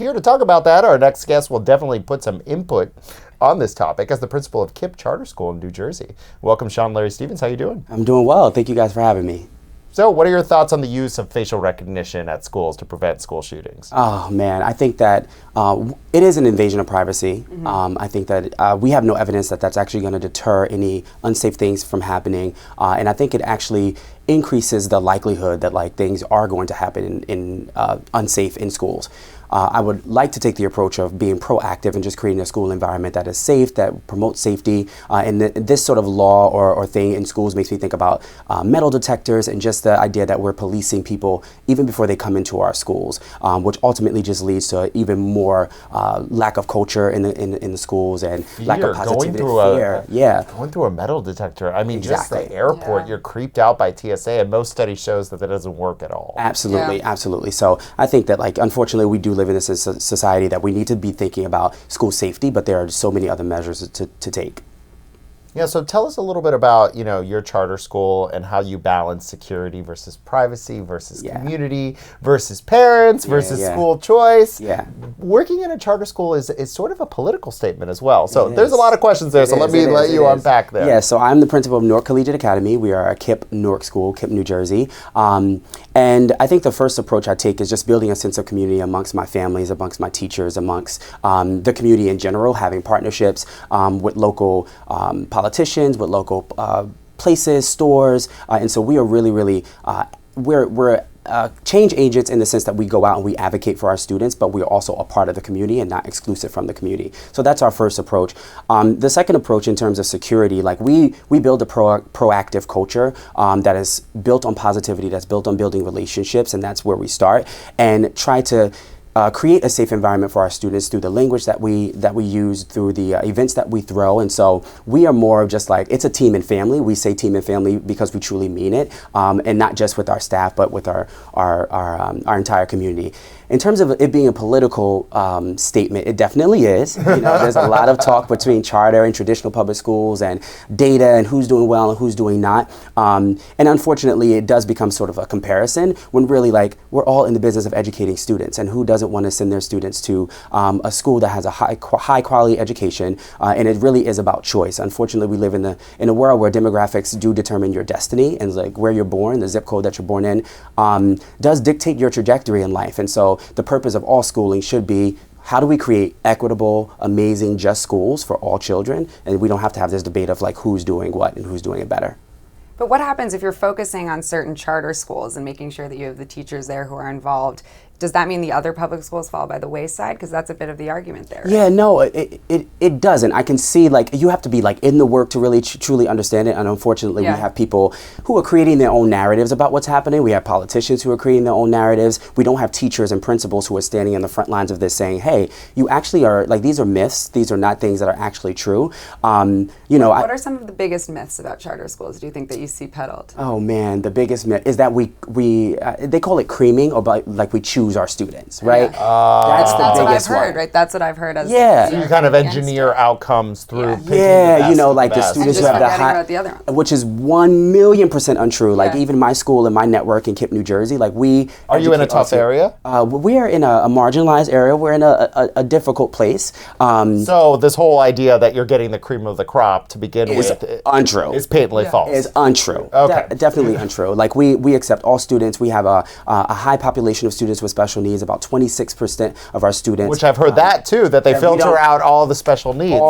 Here to talk about that, our next guest will definitely put some input on this topic as the principal of Kipp Charter School in New Jersey. Welcome, Sean Larry Stevens. How you doing? I'm doing well. Thank you guys for having me. So what are your thoughts on the use of facial recognition at schools to prevent school shootings? Oh, man. I think that it is an invasion of privacy. I think that we have no evidence that that's actually going to deter any unsafe things from happening. And I think it actually increases the likelihood that things are going to happen in unsafe in schools. I would like to take the approach of being proactive and just creating a school environment that is safe, that promotes safety. And this sort of law or thing in schools makes me think about metal detectors and just the idea that we're policing people even before they come into our schools, which ultimately just leads to even more lack of culture in the schools and lack of positivity. Going through a metal detector. I mean, Exactly. Just the airport, you're creeped out by TSA, and most studies shows that doesn't work at all. Absolutely. So I think that unfortunately we do live in a society that we need to be thinking about school safety, but there are so many other measures to take. Yeah, so tell us a little bit about, your charter school and how you balance security versus privacy versus community versus parents versus school choice. Yeah. Working in a charter school is sort of a political statement as well. So there's a lot of questions there, so let me let you unpack there. Yeah, so I'm the principal of Newark Collegiate Academy. We are a Kipp Newark school, Kipp, New Jersey. And I think the first approach I take is just building a sense of community amongst my families, amongst my teachers, amongst the community in general, having partnerships with local politicians, with local places, stores, and so we are really we're change agents in the sense that we go out and we advocate for our students, but we are also a part of the community and not exclusive from the community. So that's our first approach. The second approach in terms of security, we build a proactive culture that is built on positivity, that's built on building relationships, and that's where we start, and try to create a safe environment for our students through the language that we use, through the events that we throw. And so we are more of just it's a team and family. We say team and family because we truly mean it, and not just with our staff, but with our entire community. In terms of it being a political statement, it definitely is. There's a lot of talk between charter and traditional public schools and data and who's doing well and who's doing not. And unfortunately, it does become sort of a comparison when really we're all in the business of educating students, and who doesn't want to send their students to a school that has a high quality education, and it really is about choice. Unfortunately, we live in a world where demographics do determine your destiny, and where you're born, the zip code that you're born in, does dictate your trajectory in life. And so the purpose of all schooling should be, how do we create equitable, amazing, just schools for all children? And we don't have to have this debate of who's doing what and who's doing it better. But what happens if you're focusing on certain charter schools and making sure that you have the teachers there who are involved? Does that mean the other public schools fall by the wayside? Because that's a bit of the argument there. Yeah, no, it doesn't. I can see you have to be in the work to really truly understand it. And unfortunately, we have people who are creating their own narratives about what's happening. We have politicians who are creating their own narratives. We don't have teachers and principals who are standing in the front lines of this saying, hey, you actually are, these are myths. These are not things that are actually true. What are some of the biggest myths about charter schools do you think that you see peddled? Oh man, the biggest myth is that we they call it creaming, or we choose our students, right? That's what I've heard, right? That's what I've heard as so you kind of engineer outcomes through picking the students who have the high, the other one. which is 1,000,000% untrue. Even my school and my network in Kipp, New Jersey, we are you in a tough area? We are in a marginalized area. We're in a difficult place. So this whole idea that you're getting the cream of the crop to begin with untrue. Is patently false. Is untrue. Okay. Definitely untrue. We accept all students. We have a high population of students with special needs. About 26% of our students. Which I've heard that too, that they filter out all the special needs.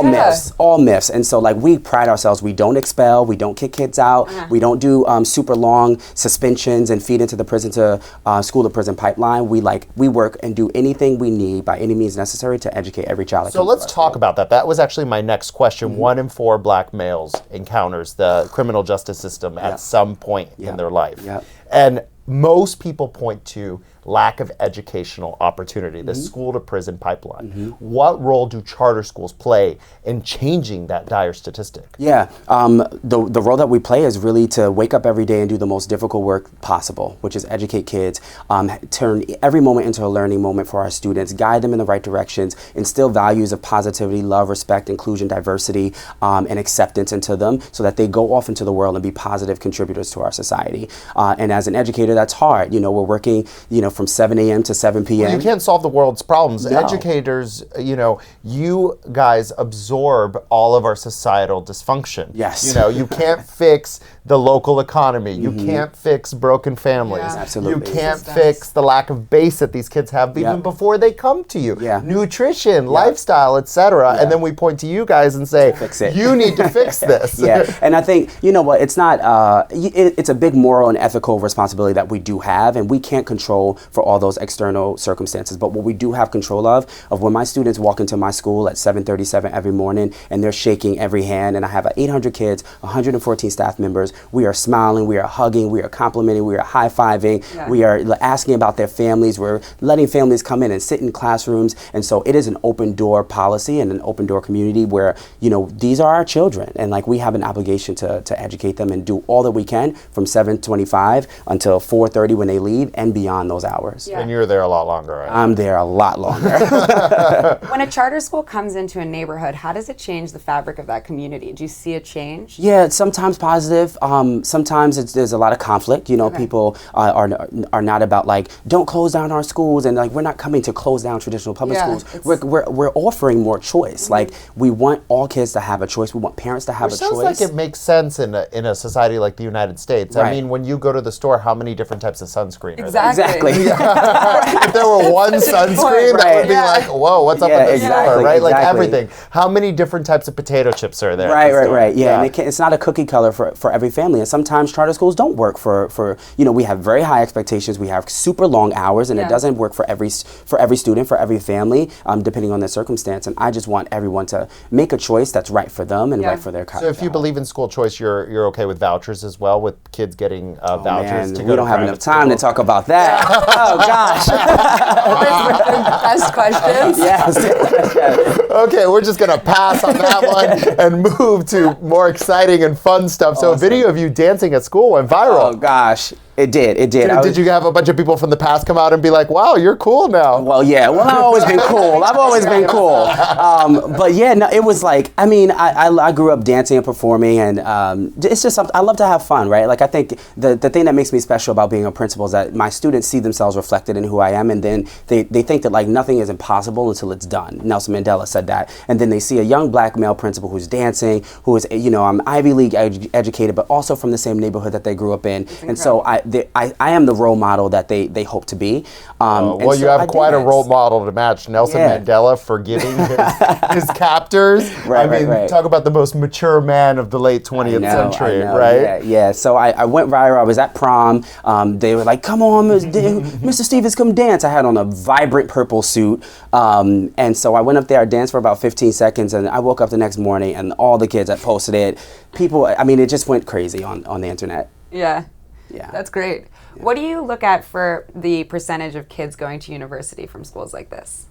All myths. And so we pride ourselves. We don't expel. We don't kick kids out. We don't do super long suspensions and feed into the prison to school to prison pipeline. We work and do anything we need by any means necessary to educate every child. So let's talk about that. That was actually my next question. 1 in 4 black males encounters the criminal justice system at some point in their life. And most people point to lack of educational opportunity, the school to prison pipeline. What role do charter schools play in changing that dire statistic? The role that we play is really to wake up every day and do the most difficult work possible, which is educate kids, turn every moment into a learning moment for our students, guide them in the right directions, instill values of positivity, love, respect, inclusion, diversity, and acceptance into them so that they go off into the world and be positive contributors to our society. And as an educator, that's hard. We're working, from 7 a.m. to 7 p.m. You can't solve the world's problems. No. Educators, you guys absorb all of our societal dysfunction. Yes. You can't fix the local economy. You can't fix broken families. Yeah. Absolutely. You can't fix the lack of base that these kids have even before they come to you. Yeah. Nutrition, lifestyle, etc. And then we point to you guys and say, Fix it. you need to fix this. Yeah, and I think, you know what, it's not, it's a big moral and ethical responsibility that we do have, and we can't control for all those external circumstances. But what we do have control of when my students walk into my school at 7:37 every morning and they're shaking every hand, and I have 800 kids, 114 staff members, we are smiling, we are hugging, we are complimenting, we are high-fiving, we are asking about their families, we're letting families come in and sit in classrooms. And so it is an open door policy and an open door community where, these are our children, and like we have an obligation to educate them and do all that we can from 7:25 until 4:30 when they leave and beyond those hours. Yeah. And you're there a lot longer, right? I'm there a lot longer. When a charter school comes into a neighborhood, how does it change the fabric of that community? Do you see a change? Yeah, it's sometimes positive. Sometimes there's a lot of conflict. People are not about like, don't close down our schools, and like we're not coming to close down traditional public schools. We're offering more choice. Like we want all kids to have a choice. We want parents to have a choice. Sounds like it makes sense in a society like the United States. Right. I mean, when you go to the store, how many different types of sunscreen are there? Exactly. If there were one sunscreen, that would be like, whoa, what's up in the store, right? Like everything. How many different types of potato chips are there? Right. Yeah, and it's not a cookie color for every family. And sometimes charter schools don't work for we have very high expectations. We have super long hours, and it doesn't work for every student, for every family, depending on their circumstance. And I just want everyone to make a choice that's right for them and right for their college. So if you believe in school choice, you're okay with vouchers as well, with kids getting vouchers to go to we don't have enough time to talk about that. Oh gosh. Best questions. Yes. Okay, we're just gonna pass on that one and move to more exciting and fun stuff. So a video of you dancing at school went viral. Oh gosh. It did. Did you have a bunch of people from the past come out and be like, wow, you're cool now? Well, yeah. Well, I've always been cool. But yeah, no, it was like, I grew up dancing and performing, and it's just something, I love to have fun, right? Like I think the thing that makes me special about being a principal is that my students see themselves reflected in who I am, and then they think that like nothing is impossible until it's done. Nelson Mandela said that. And then they see a young black male principal who's dancing, who is, I'm Ivy League educated, but also from the same neighborhood that they grew up in. And so I am the role model that they hope to be. Well, you have quite a role model to match. Nelson Mandela forgiving his captors. Right. Talk about the most mature man of the late 20th century, right? Yeah. So I went viral. I was at prom. They were like, come on, Mr. Stevens, come dance. I had on a vibrant purple suit. And so I went up there, I danced for about 15 seconds, and I woke up the next morning, and all the kids had posted it. People, it just went crazy on the internet. Yeah. Yeah. That's great. Yeah. What do you look at for the percentage of kids going to university from schools like this?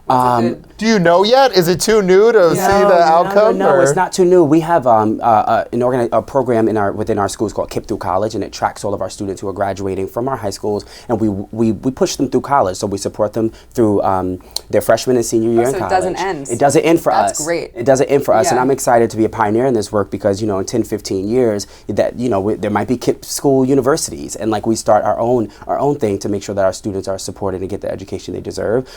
Do you know yet? Is it too new to see the outcome? No, it's not too new. We have a program within our schools called Kipp Through College, and it tracks all of our students who are graduating from our high schools, and we push them through college. So we support them through their freshman and senior year in college. So it doesn't end. It doesn't end for us. That's great. It doesn't end for us, and I'm excited to be a pioneer in this work because in 10, 15 years that there might be Kipp school universities, and like we start our own thing to make sure that our students are supported and get the education they deserve.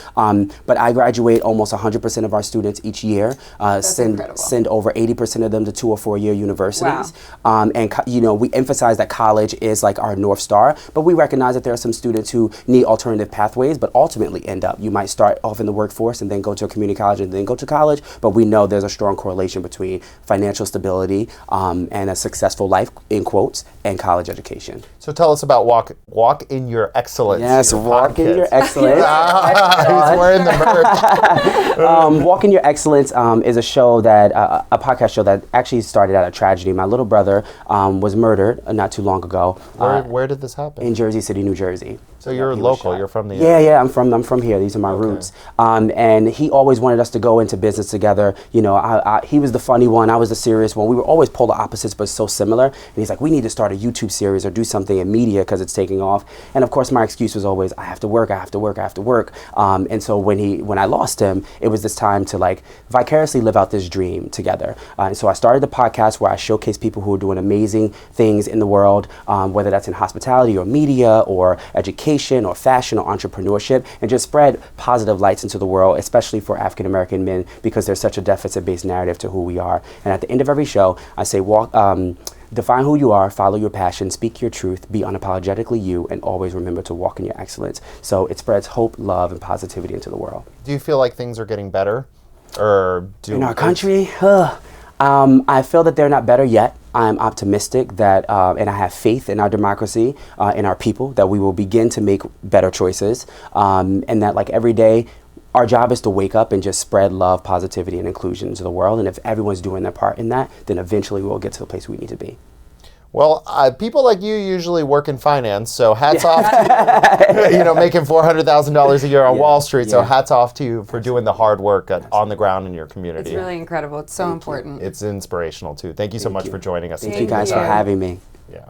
But I graduate almost 100% of our students each year. Send over 80% of them to 2 or 4 year universities. Wow. And we emphasize that college is like our North Star, but we recognize that there are some students who need alternative pathways, but ultimately end up, you might start off in the workforce and then go to a community college and then go to college, but we know there's a strong correlation between financial stability and a successful life, in quotes, and college education. So tell us about Walk in Your Excellence. Yes, Walk in Your Excellence. He's wearing the merch. Walk in Your Excellence is a show a podcast show that actually started out of tragedy. My little brother was murdered not too long ago. Where did this happen? In Jersey City, New Jersey. So you're local. You're from the Yeah. I'm from here. These are my roots. And he always wanted us to go into business together. He was the funny one. I was the serious one. We were always polar opposites, but so similar. And he's like, we need to start a YouTube series or do something in media because it's taking off. And of course, my excuse was always, I have to work. And so when I lost him, it was this time to like vicariously live out this dream together. And so I started the podcast where I showcase people who are doing amazing things in the world, whether that's in hospitality or media or education education or fashion or entrepreneurship, and just spread positive lights into the world, especially for African American men, because there's such a deficit-based narrative to who we are. And at the end of every show, I say, define who you are, follow your passion, speak your truth, be unapologetically you, and always remember to walk in your excellence. So it spreads hope, love, and positivity into the world. Do you feel like things are getting better? Or in our country? I feel that they're not better yet. I'm optimistic that, and I have faith in our democracy, in our people, that we will begin to make better choices, and that like every day, our job is to wake up and just spread love, positivity, and inclusion into the world. And if everyone's doing their part in that, then eventually we'll get to the place we need to be. Well, people like you usually work in finance, so hats off to you, making $400,000 a year on Wall Street. So hats off to you for doing the hard work on the ground in your community. It's really incredible. It's so important. It's inspirational too. Thank you so much for joining us. Thank you guys for having me.